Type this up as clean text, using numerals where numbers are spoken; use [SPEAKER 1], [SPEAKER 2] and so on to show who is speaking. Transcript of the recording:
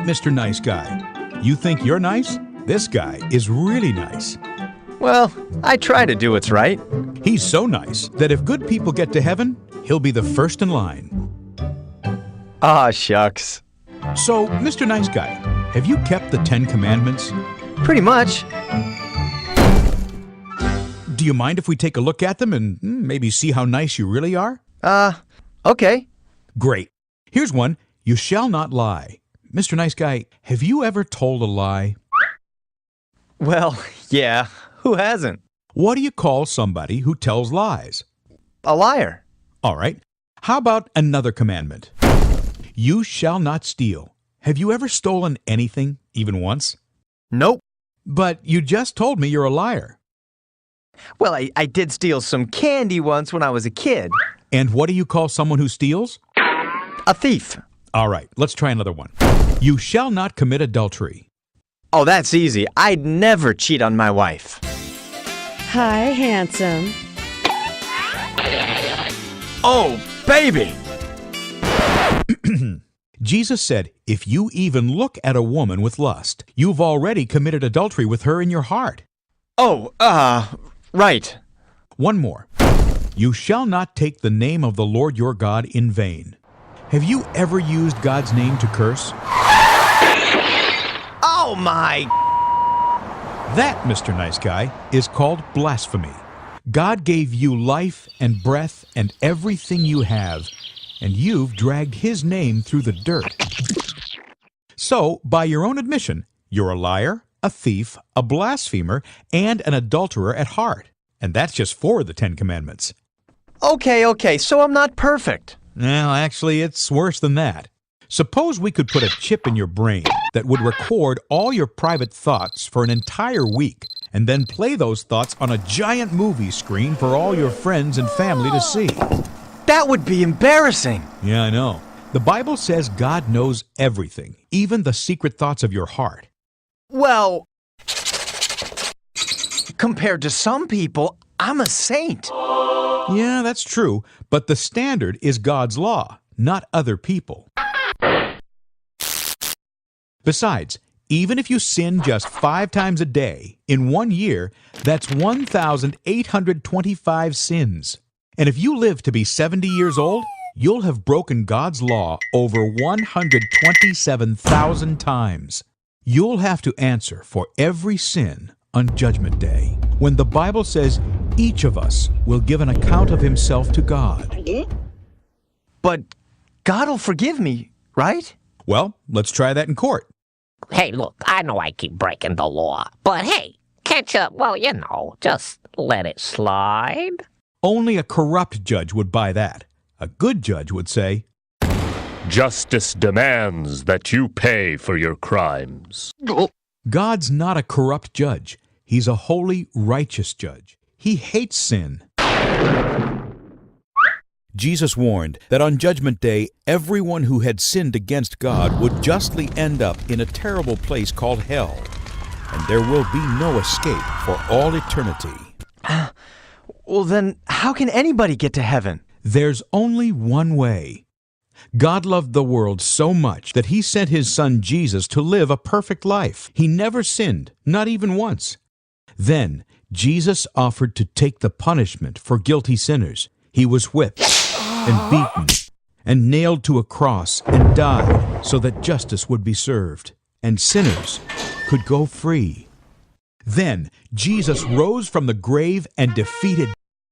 [SPEAKER 1] Mr. Nice Guy. You think you're nice? This guy is really nice.
[SPEAKER 2] Well, I try to do what's right.
[SPEAKER 1] He's so nice that if good people get to heaven, he'll be the first in line.
[SPEAKER 2] Aw, shucks.
[SPEAKER 1] So, Mr. Nice Guy, have you kept the 10 Commandments?
[SPEAKER 2] Pretty much.
[SPEAKER 1] Do you mind if we take a look at them and maybe see how nice you really are?
[SPEAKER 2] Okay.
[SPEAKER 1] Great. Here's one. You shall not lie. Mr. Nice Guy, have you ever told a lie?
[SPEAKER 2] Well, yeah. Who hasn't?
[SPEAKER 1] What do you call somebody who tells lies?
[SPEAKER 2] A liar.
[SPEAKER 1] All right. How about another commandment? You shall not steal. Have you ever stolen anything, even once?
[SPEAKER 2] Nope.
[SPEAKER 1] But you just told me you're a liar.
[SPEAKER 2] Well, I did steal some candy once when I was a kid.
[SPEAKER 1] And what do you call someone who steals?
[SPEAKER 2] A thief.
[SPEAKER 1] All right, let's try another one. You shall not commit adultery.
[SPEAKER 2] Oh, that's easy. I'd never cheat on my wife.
[SPEAKER 3] Hi, handsome.
[SPEAKER 2] Oh, baby!
[SPEAKER 1] Jesus said, if you even look at a woman with lust, you've already committed adultery with her in your heart.
[SPEAKER 2] Oh, right.
[SPEAKER 1] One more. You shall not take the name of the Lord your God in vain. Have you ever used God's name to curse?
[SPEAKER 2] Oh, my...
[SPEAKER 1] That, Mr. Nice Guy, is called blasphemy. God gave you life and breath and everything you have, and you've dragged His name through the dirt. So, by your own admission, you're a liar, a thief, a blasphemer, and an adulterer at heart. And that's just 4 of the 10 Commandments.
[SPEAKER 2] Okay, so I'm not perfect.
[SPEAKER 1] Well, actually, it's worse than that. Suppose we could put a chip in your brain that would record all your private thoughts for an entire week and then play those thoughts on a giant movie screen for all your friends and family to see.
[SPEAKER 2] That would be embarrassing.
[SPEAKER 1] Yeah, I know. The Bible says God knows everything, even the secret thoughts of your heart.
[SPEAKER 2] Well, compared to some people, I'm a saint.
[SPEAKER 1] Yeah, that's true, but the standard is God's law, not other people. Besides, even if you sin just 5 times a day, in 1 year, that's 1,825 sins. And if you live to be 70 years old, you'll have broken God's law over 127,000 times. You'll have to answer for every sin on Judgment Day, when the Bible says each of us will give an account of himself to God.
[SPEAKER 2] But God will forgive me, right?
[SPEAKER 1] Well, let's try that in court.
[SPEAKER 4] Hey, look, I know I keep breaking the law, but hey, catch up, well, just let it slide.
[SPEAKER 1] Only a corrupt judge would buy that. A good judge would say,
[SPEAKER 5] Justice demands that you pay for your crimes.
[SPEAKER 1] God's not a corrupt judge. He's a holy, righteous judge. He hates sin. Jesus warned that on Judgment Day, everyone who had sinned against God would justly end up in a terrible place called hell, and there will be no escape for all eternity.
[SPEAKER 2] Well, then, how can anybody get to heaven?
[SPEAKER 1] There's only one way. God loved the world so much that He sent His Son Jesus to live a perfect life. He never sinned, not even once. Then, Jesus offered to take the punishment for guilty sinners. He was whipped and beaten and nailed to a cross and died so that justice would be served and sinners could go free. Then Jesus rose from the grave and defeated